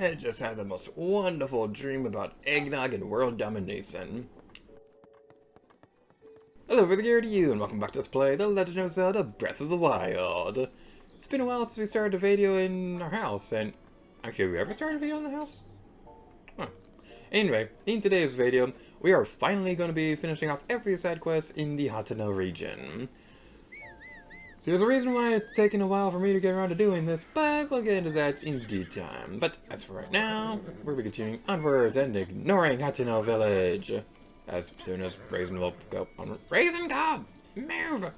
I just had the most wonderful dream about eggnog and world domination. Hello there to you, and welcome back to Let's Play The Legend of Zelda Breath of the Wild. It's been a while since we started a video in our house, and... Actually, have we ever started a video in the house? Huh. Anyway, in today's video, we are finally going to be finishing off every side quest in the Hateno region. So there's a reason why it's taken a while for me to get around to doing this, but we'll get into that in due time. But as for right now, we'll be continuing onwards and ignoring Hateno Village. As soon as Raisin will go on. Raisin, go! Move!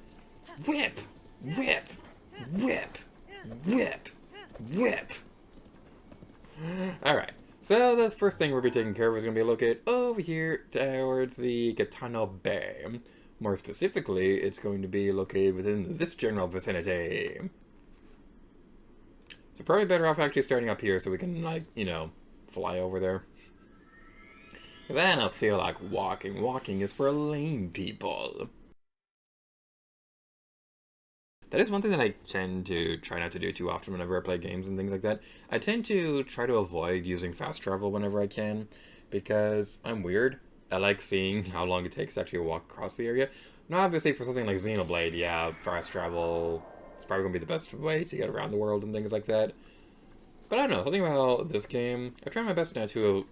Whip! Whip! Whip! Whip! Whip! Alright, so the first thing we'll be taking care of is going to be located over here towards the Hateno Bay. More specifically, it's going to be located within this general vicinity. So probably better off actually starting up here so we can, like, you know, fly over there. Then I'll feel like walking. Walking is for lame people. That is one thing that I tend to try not to do too often whenever I play games and things like that. I tend to try to avoid using fast travel whenever I can, because I'm weird. I like seeing how long it takes to actually walk across the area. Now, obviously, for something like Xenoblade, yeah, fast travel is probably going to be the best way to get around the world and things like that. But I don't know, something about this game, I try my best to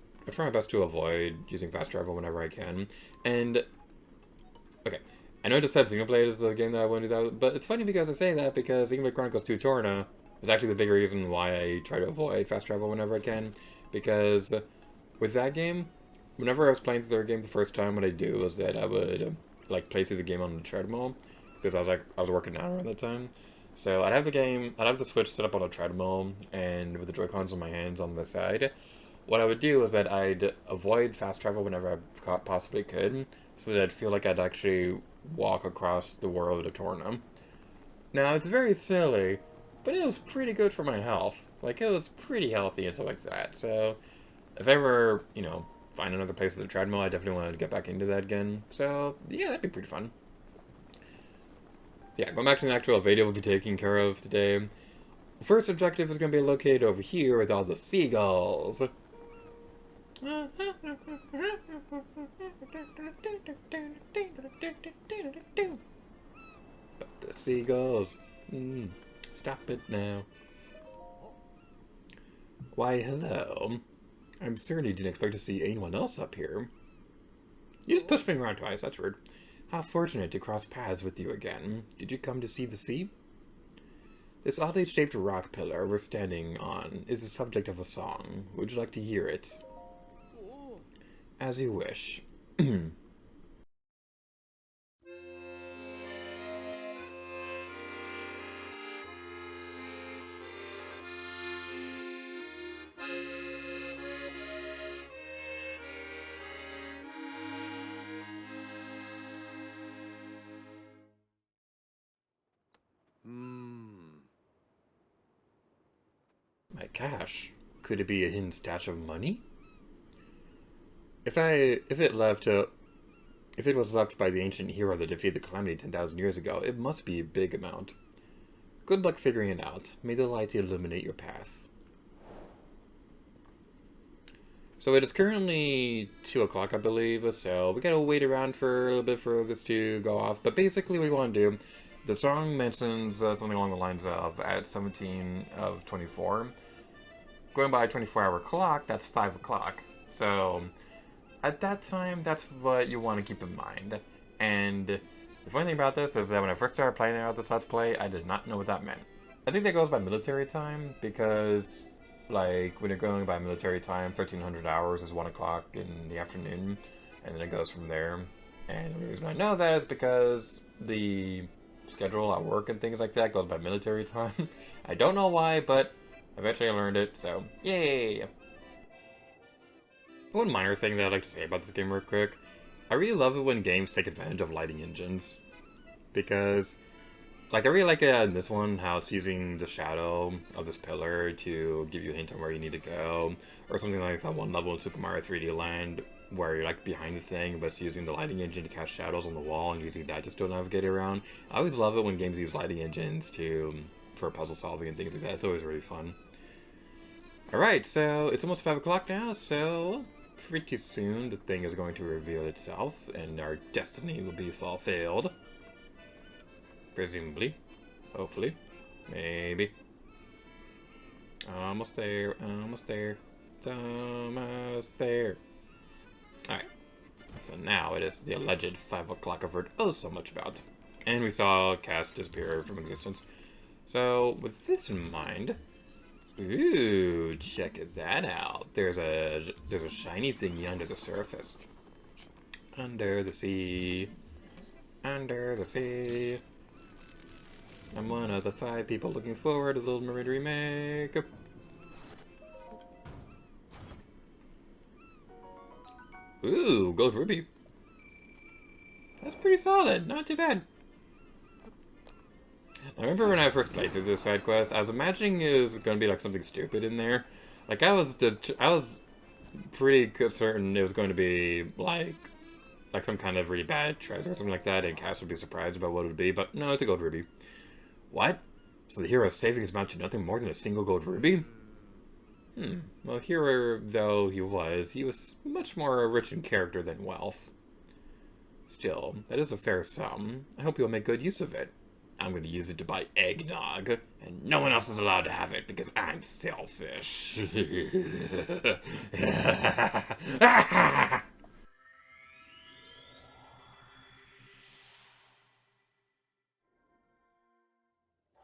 avoid using fast travel whenever I can. And, okay, I know I just said Xenoblade is the game that I want to do that, but it's funny because I say that because Xenoblade Chronicles 2 Torna is actually the big reason why I try to avoid fast travel whenever I can. Because with that game, whenever I was playing through the game the first time, what I'd do was that I would, like, play through the game on the treadmill, because I was working out around that time. So I'd have the Switch set up on a treadmill, and with the Joy-Cons in my hands on the side, what I would do is that I'd avoid fast travel whenever I possibly could, so that I'd feel like I'd actually walk across the world of Torna. Now, it's very silly, but it was pretty good for my health. Like, it was pretty healthy and stuff like that, so if I ever, you know, find another place with a treadmill, I definitely want to get back into that again. So, yeah, that'd be pretty fun. Yeah, going back to the actual video we'll be taking care of today. The first objective is going to be located over here with all the seagulls. But the seagulls. Stop it now. Why, hello. I'm certain you didn't expect to see anyone else up here. You just pushed me around twice, that's rude. How fortunate to cross paths with you again. Did you come to see the sea? This oddly shaped rock pillar we're standing on is the subject of a song. Would you like to hear it? As you wish. My cash. Could it be a hidden stash of money? If it was left by the ancient hero that defeated the calamity 10,000 years ago, it must be a big amount. Good luck figuring it out. May the light illuminate your path. So it is currently 2 o'clock, I believe, so we gotta wait around for a little bit for this to go off. But basically what we want to do, the song mentions something along the lines of, at 17 of 24, going by a 24-hour clock, that's 5 o'clock. So at that time, that's what you want to keep in mind. And the funny thing about this is that when I first started playing out this Let's Play, I did not know what that meant. I think that goes by military time, because, like, when you're going by military time, 1300 hours is 1 o'clock in the afternoon, and then it goes from there. And the reason I know that is because the schedule at work and things like that goes by military time. I don't know why, but eventually I learned it, so yay! One minor thing that I'd like to say about this game real quick, I really love it when games take advantage of lighting engines. Because, like, I really like in this one how it's using the shadow of this pillar to give you a hint on where you need to go. Or something like that one level in Super Mario 3D Land where you're, like, behind the thing, but it's using the lighting engine to cast shadows on the wall and using that to still navigate around. I always love it when games use lighting engines for puzzle solving and things like that. It's always really fun. Alright, so it's almost 5 o'clock now, so pretty soon the thing is going to reveal itself, and our destiny will be fulfilled. Presumably. Hopefully. Maybe. Almost there, almost there. It's almost there. Alright. So now it is the alleged 5 o'clock I've heard oh so much about. And we saw Cass disappear from existence. So, with this in mind... Ooh, check that out. There's a shiny thingy under the surface. Under the sea. Under the sea. I'm one of the 5 people looking forward to Little Mermaid Remake. Ooh, gold ruby. That's pretty solid. Not too bad. I remember when I first played through this side quest, I was imagining it was going to be like something stupid in there. Like I was pretty certain it was going to be like some kind of really bad treasure or something like that, and Cass would be surprised about what it would be. But no, it's a gold ruby. What? So the hero savings amount to nothing more than a single gold ruby? Well, hero though he was much more rich in character than wealth. Still, that is a fair sum. I hope you'll make good use of it. I'm going to use it to buy eggnog, and no one else is allowed to have it because I'm selfish.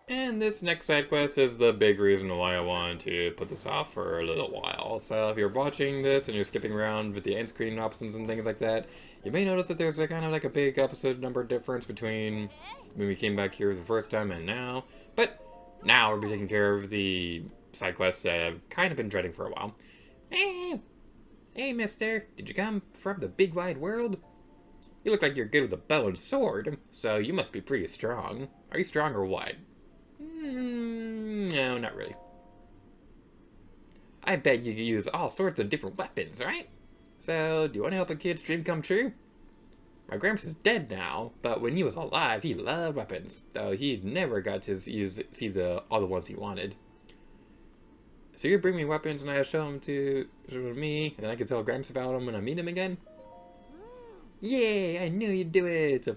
And this next side quest is the big reason why I wanted to put this off for a little while. So if you're watching this and you're skipping around with the end screen options and things like that, you may notice that there's a kind of like a big episode number difference between when we came back here the first time and now. But now we'll be taking care of the side quests that I've kind of been dreading for a while. Hey mister, did you come from the big wide world? You look like you're good with a bow and sword, so you must be pretty strong. Are you strong or what? No, not really. I bet you can use all sorts of different weapons, right? So, do you want to help a kid's dream come true? My Gramps is dead now, but when he was alive, he loved weapons, though he never got to see all the ones he wanted. So you bring me weapons and I show them to me, and then I can tell Gramps about them when I meet him again? Yay, I knew you'd do it!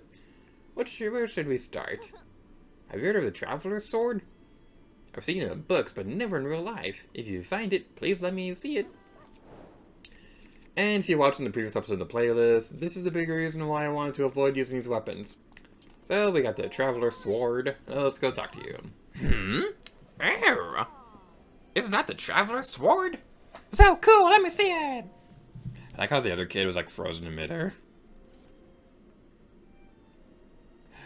Where should we start? Have you heard of the Traveler's Sword? I've seen it in books, but never in real life. If you find it, please let me see it. And if you're watching the previous episode of the playlist, this is the big reason why I wanted to avoid using these weapons. So, we got the Traveler's Sword. Let's go talk to you. Isn't that the Traveler's Sword? So cool, let me see it! I like how the other kid was like frozen in midair.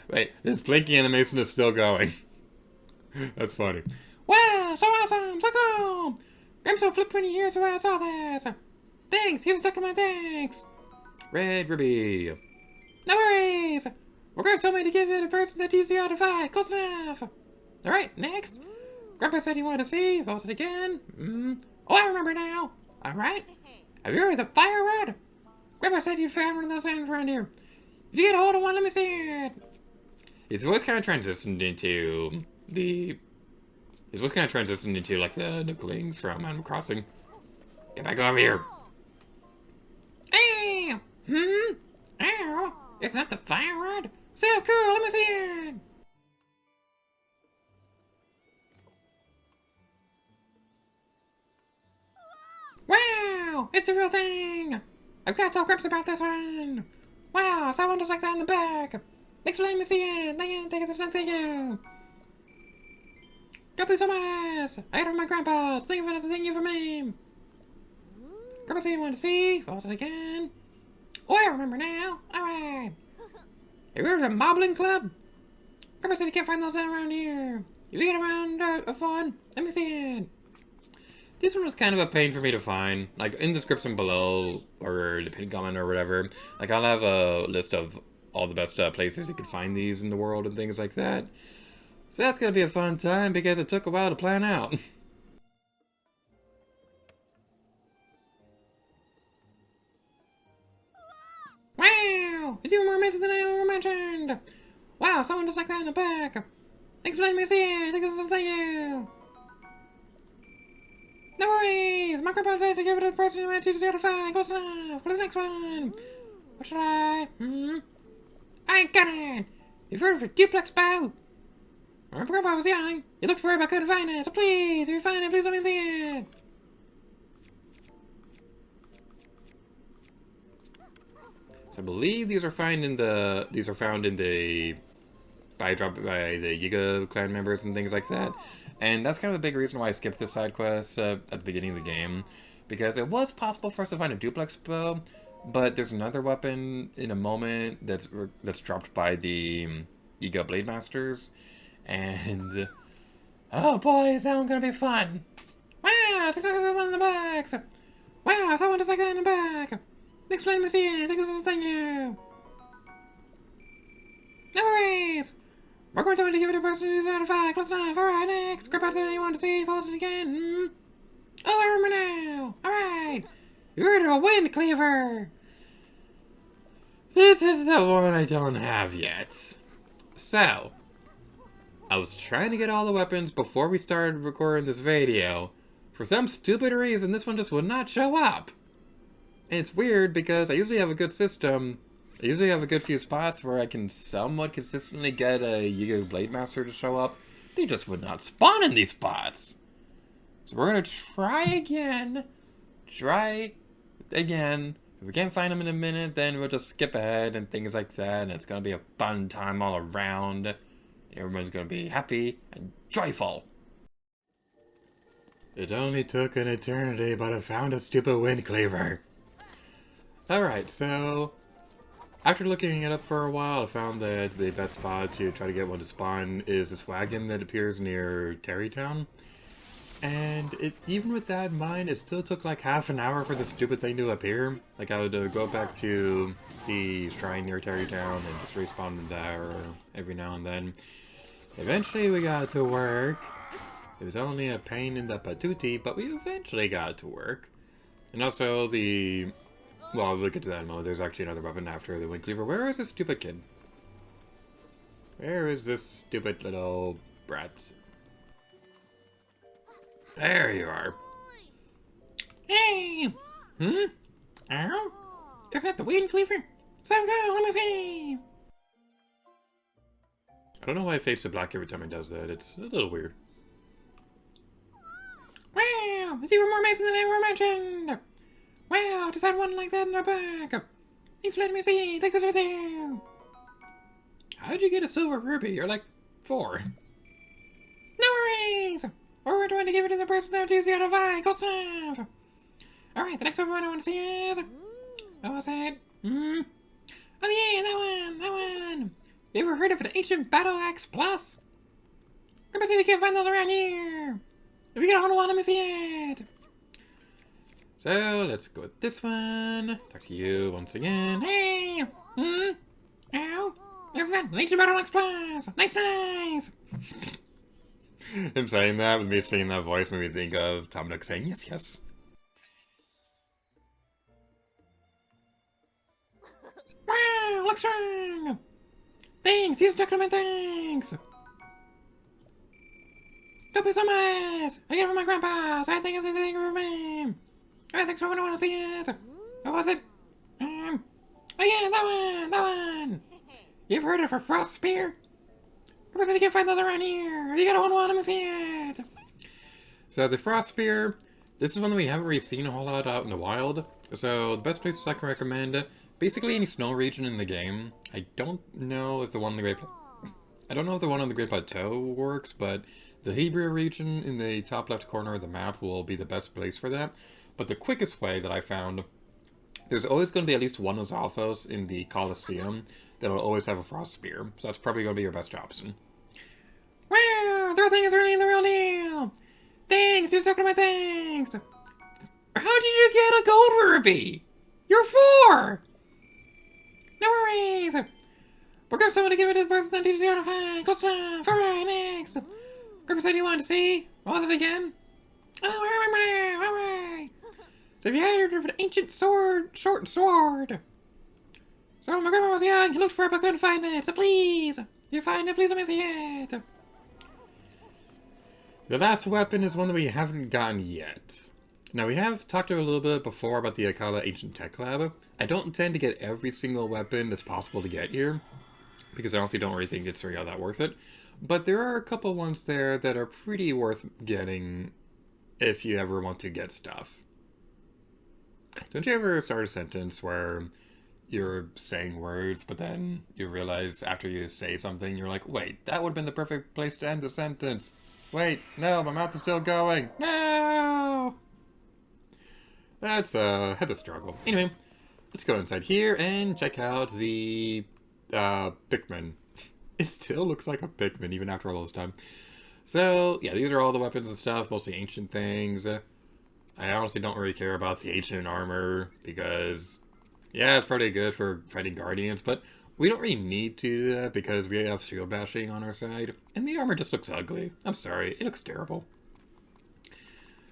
Wait, this blinking animation is still going. That's funny. Wow, so awesome, so cool! I'm so flipped when you hear when I saw this. Thanks, here's stuck in my thanks. Red Ruby. No worries. We're going to to give it a person that's easy out of 5. Close enough. Alright, next. Grandpa said he wanted to see. Post it again. Oh, I remember now. Alright. Have you heard of the fire rod? Grandpa said you found one of those items around here. If you get a hold of one, let me see it. His voice kind of transitioned into like the Nooklings from Animal Crossing. Get back over here. Hey! Ow! It's not the fire rod? So cool, let me see it! Wow! It's the real thing! I've got to tell Grips about this one! Wow, someone just like that in the back! Thanks for letting me see it! Thank you! Don't be so modest! I got it from my grandpa's! Thank you for me! Grandpa said you wanted to see. Post it again. Oh, I remember now. Alright. Have you heard of the Moblin Club? Grandpa said you can't find those around here. If you get around fun, let me see it. This one was kind of a pain for me to find. Like, in the description below, or the pinned comment or whatever, like, I'll have a list of all the best places you can find these in the world and things like that. So that's gonna be a fun time because it took a while to plan out. Wow! It's even more amazing than I ever imagined! Wow, someone just like that in the back! Thanks for letting me see it! Thank you! No worries! My grandpa said to give it to the person who went to the other five. Close enough. What's the next one? What should I? I got it! You've heard of a Duplex Bow? My grandpa was young. You looked for it but couldn't find it, so please, if you find it, please let me see it. So I believe these are found in the by the Yiga clan members and things like that. And that's kind of a big reason why I skipped this side quest at the beginning of the game, because it was possible for us to find a Duplex Bow, but there's another weapon in a moment that's dropped by the Yiga Blademasters, and oh boy, is that one gonna be fun! Wow, it's exactly the one in the back. Wow, someone just like that in the back. Next one, let me see it. Take this thing, you. No worries. We're going to give it a person who's out of 5. Close enough. Alright, next. Grab out to anyone to see. Pause it again. Oh, I remember now. Alright. You're to a Windcleaver. This is the one I don't have yet. So, I was trying to get all the weapons before we started recording this video. For some stupid reason, this one just would not show up. And it's weird because I usually have a good system. I usually have a good few spots where I can somewhat consistently get a Yiga Blademaster to show up. They just would not spawn in these spots. So we're going to try again. Try again. If we can't find them in a minute, then we'll just skip ahead and things like that. And it's going to be a fun time all around. Everyone's going to be happy and joyful. It only took an eternity, but I found a stupid Windcleaver. Alright, so after looking it up for a while, I found that the best spot to try to get one to spawn is this wagon that appears near Tarrey Town. And even with that in mind, it still took like half an hour for the stupid thing to appear. Like I would go back to the shrine near Tarrey Town and just respawn there every now and then. Eventually we got it to work. It was only a pain in the patootie, but we eventually got it to work. And also well, we'll get to that in a moment. There's actually another weapon after the Windcleaver. Where is this stupid kid? Where is this stupid little brat? There you are. Hey! Ow? Is that the Windcleaver? So go, let me see! I don't know why it fades to black every time it does that. It's a little weird. Wow! It's even more amazing than I ever imagined! Wow, just had one like that in our back. Thanks for letting me see. Take this with you. How'd you get a silver ruby? You're like 4. No worries. We're going to give it to the person that chooses out of 5. Close enough. Alright, the next one I want to see is... What was it? Oh yeah, that one. You ever heard of an ancient battle axe plus? I bet you can't find those around here. If you get a hold of one, let me see it. So, let's go with this one. Talk to you once again. Hey! Ow! Isn't that Nature Battle X Plus? Nice! Him saying that, with me speaking that voice, made me think of Tom Nook saying, yes. Wow! Looks strong! Thanks! He's checking my thanks! Don't be so much! I get it from my grandpa, so I think it's a thing for me! Alright, thanks for what I want to see it. What was it? Oh yeah, that one! You ever heard of a frost spear? Come on, you can't find those around here. You got a one, let me see it. So the frost spear, this is one that we haven't really seen a whole lot out in the wild. So the best places I can recommend, basically any snow region in the game. I don't know if the one on the Great Plateau works, but the Hebra region in the top left corner of the map will be the best place for that. But the quickest way that I found, there's always going to be at least one Azophos in the Colosseum that will always have a frost spear. So that's probably going to be your best option. Wow, their thing is really the real deal. Thanks, you're talking about things. How did you get a gold ruby? You're 4. No worries. We'll grab someone to give it to the person that teaches you how to find. Close enough. Alright, next. Grandpa said you wanted to see. What was it again? Oh, I remember now. Alright. So if you heard of an ancient short sword. So my grandma was young, he looked for it but couldn't find it. So please, if you find it, please let me see it. The last weapon is one that we haven't gotten yet. Now, we have talked a little bit before about the Akala Ancient Tech Lab. I don't intend to get every single weapon that's possible to get here, because I honestly don't really think it's really all that worth it. But there are a couple ones there that are pretty worth getting if you ever want to get stuff. Don't you ever start a sentence where you're saying words, but then you realize after you say something, you're like, wait, that would have been the perfect place to end the sentence. Wait, no, my mouth is still going. No! That's, had to struggle. Anyway, let's go inside here and check out the, Pikmin. It still looks like a Pikmin, even after all this time. So, yeah, these are all the weapons and stuff, mostly ancient things. I honestly don't really care about the ancient armor, because, yeah, it's pretty good for fighting guardians, but we don't really need to do that because we have shield bashing on our side, and the armor just looks ugly. I'm sorry, it looks terrible.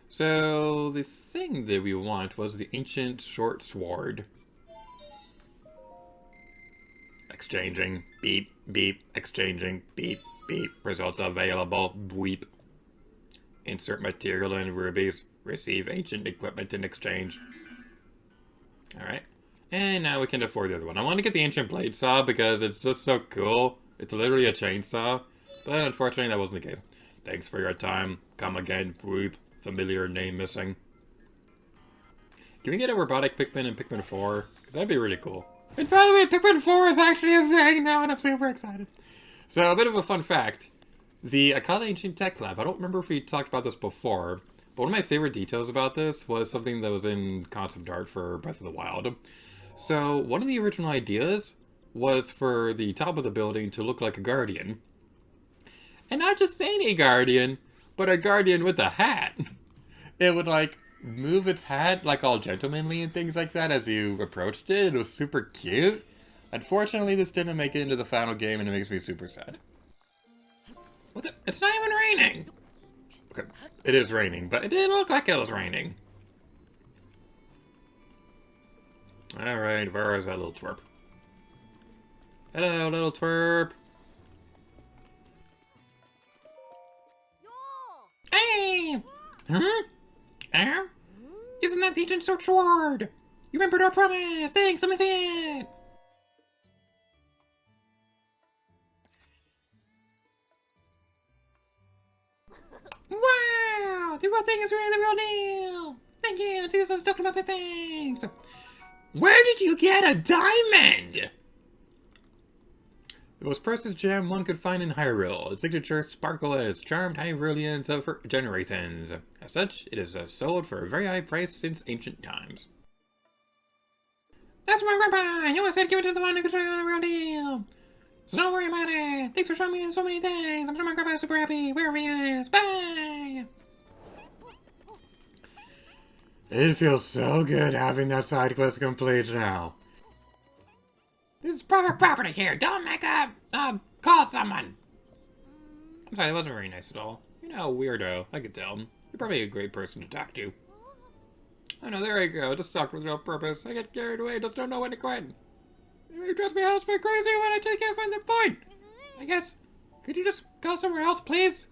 So, the thing that we want was the ancient short sword. Exchanging, beep, beep, exchanging, beep, beep, results available, weep. Insert material in rubies, receive ancient equipment in exchange. Alright. And now we can afford the other one. I want to get the ancient blade saw because it's just so cool. It's literally a chainsaw. But unfortunately that wasn't the case. Thanks for your time. Come again, weep. Familiar name missing. Can we get a robotic Pikmin in Pikmin 4? Because that'd be really cool. And by the way, Pikmin 4 is actually a thing now, and I'm super excited. So, a bit of a fun fact. The Akala Ancient Tech Lab, I don't remember if we talked about this before, but one of my favorite details about this was something that was in concept art for Breath of the Wild. So, one of the original ideas was for the top of the building to look like a guardian. And not just any guardian, but a guardian with a hat. It would, like, move its hat, like, all gentlemanly and things like that as you approached it. It was super cute. Unfortunately, this didn't make it into the final game, and it makes me super sad. What the? It's not even raining! Okay, it is raining, but it didn't look like it was raining. Alright, where is that little twerp? Hello, little twerp! Hey! Huh? Isn't that the ancient sword? You remembered our promise! Thanks, let me see it! Wow! The real thing is really the real deal! Thank you! See, this is talking about the things! Where did you get a diamond? The most precious gem one could find in Hyrule. Its signature sparkle has charmed Hyruleans for generations. As such, it is sold for a very high price since ancient times. That's my grandpa! You always said give it to the one who could show you the real deal! So don't worry about it! Thanks for showing me so many things! I'm sure my grandpa is super happy wherever he is! Bye! It feels so good having that side quest complete now. This is private property here. Don't make a, call someone. I'm sorry, that wasn't very nice at all. You're not a weirdo. I could tell. You're probably a great person to talk to. Oh no, there I go. Just talked with no purpose. I get carried away. Just don't know when to quit. You dress me out my crazy when I can't find the point. I guess. Could you just go somewhere else, please?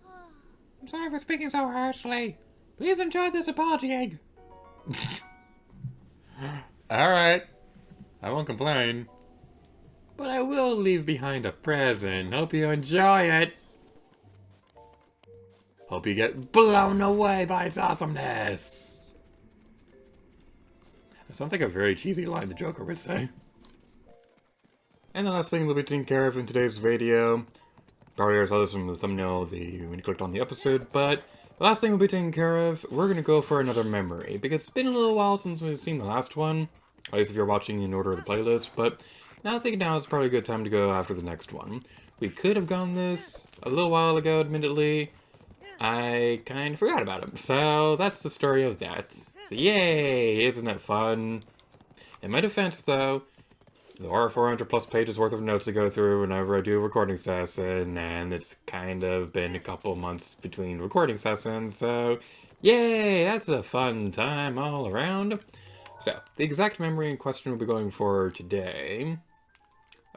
I'm sorry for speaking so harshly. Please enjoy this apology egg. Alright. I won't complain. But I will leave behind a present. Hope you enjoy it. Hope you get blown away by its awesomeness. That sounds like a very cheesy line the Joker would say. And the last thing we'll be taking care of in today's video, probably already saw this from the thumbnail when you clicked on the episode, but the last thing we'll be taking care of, we're going to go for another memory, because it's been a little while since we've seen the last one, at least if you're watching in order of the playlist, but now I think now is probably a good time to go after the next one. We could have gone this a little while ago, admittedly. I kind of forgot about it, so that's the story of that. So yay, isn't it fun? In my defense, though, there are 400 plus pages worth of notes to go through whenever I do a recording session, and it's kind of been a couple months between recording sessions, so yay, that's a fun time all around. So, the exact memory in question we'll be going for today,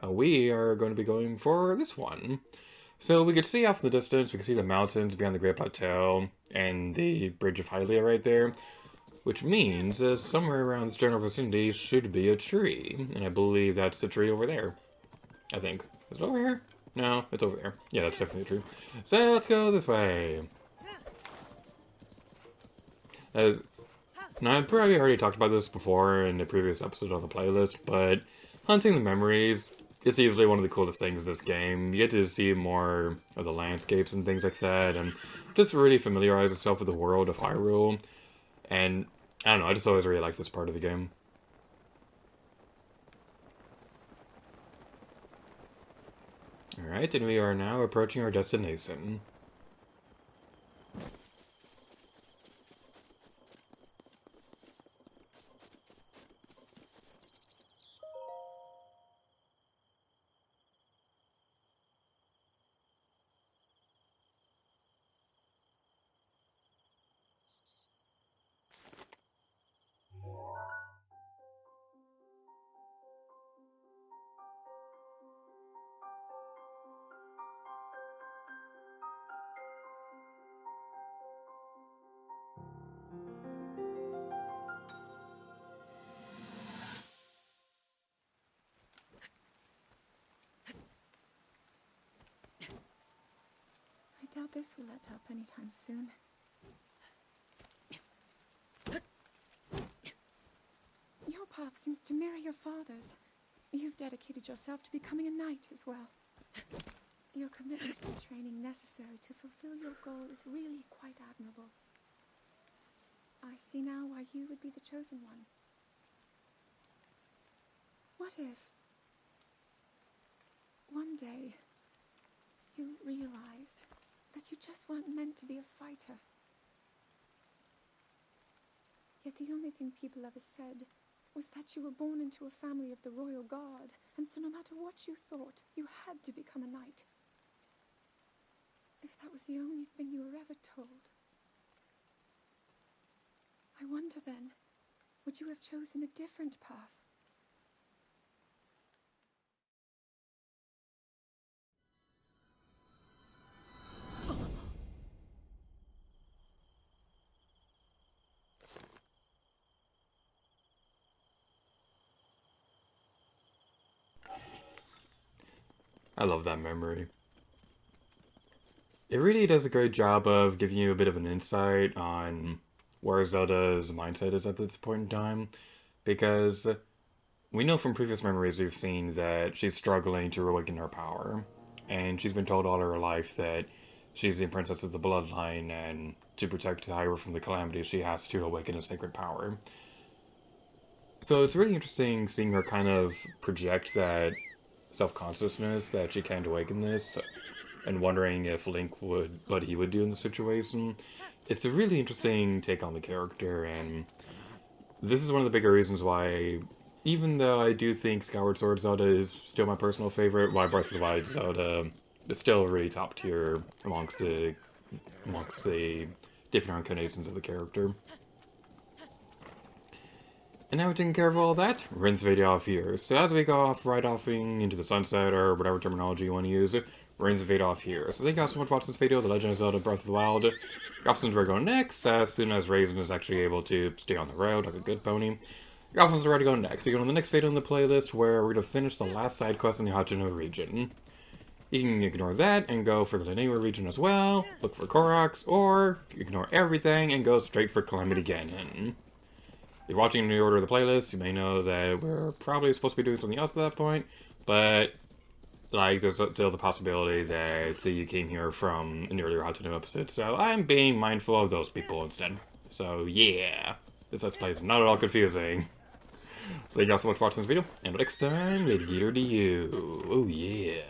we are going to be going for this one. So we could see off in the distance, we could see the mountains beyond the Great Plateau, and the Bridge of Hylia right there. Which means somewhere around this general vicinity should be a tree. And I believe that's the tree over there. I think. Is it over here? No, it's over there. Yeah, that's definitely a tree. So let's go this way. Now, I've probably already talked about this before in the previous episode of the playlist, but hunting the memories, it's easily one of the coolest things in this game. You get to see more of the landscapes and things like that, and just really familiarize yourself with the world of Hyrule. And, I don't know, I just always really like this part of the game. Alright, and we are now approaching our destination. I doubt this will let up anytime soon. Your path seems to mirror your father's. You've dedicated yourself to becoming a knight as well. Your commitment to the training necessary to fulfill your goal is really quite admirable. I see now why you would be the chosen one. What if one day you realized that you just weren't meant to be a fighter? Yet the only thing people ever said was that you were born into a family of the royal guard, and so no matter what you thought, you had to become a knight. If that was the only thing you were ever told, I wonder then, would you have chosen a different path? I love that memory. It really does a great job of giving you a bit of an insight on where Zelda's mindset is at this point in time, because we know from previous memories we've seen that she's struggling to awaken her power, and she's been told all her life that she's the princess of the bloodline, and to protect Hyrule from the calamity she has to awaken a sacred power. So it's really interesting seeing her kind of project that self-consciousness that she can't awaken this, and wondering if Link would, what he would do in the situation. It's a really interesting take on the character, and this is one of the bigger reasons why, even though I do think Skyward Sword Zelda is still my personal favorite, why Breath of the Wild Zelda is still really top tier amongst the different incarnations of the character. And now we're taking care of all that, rinse video off here. So as we go off, right-offing into the sunset, or whatever terminology you want to use, rinse video off here. So thank you guys so much for watching this video, The Legend of Zelda Breath of the Wild. Your options are going next, as soon as Raisin is actually able to stay on the road like a good pony. Your options are ready to go next. So you're going to the next video in the playlist, where we're going to finish the last side quest in the Hateno region. You can ignore that and go for the Laniwa region as well, look for Koroks, or ignore everything and go straight for Calamity Ganon. If you're watching in the order of the playlist, you may know that we're probably supposed to be doing something else at that point, but like, there's still the possibility that you came here from an earlier Hateno episode, so I'm being mindful of those people instead. So yeah, this Let's Play is not at all confusing. So thank you all so much for watching this video, and until next time, later to you. Oh yeah.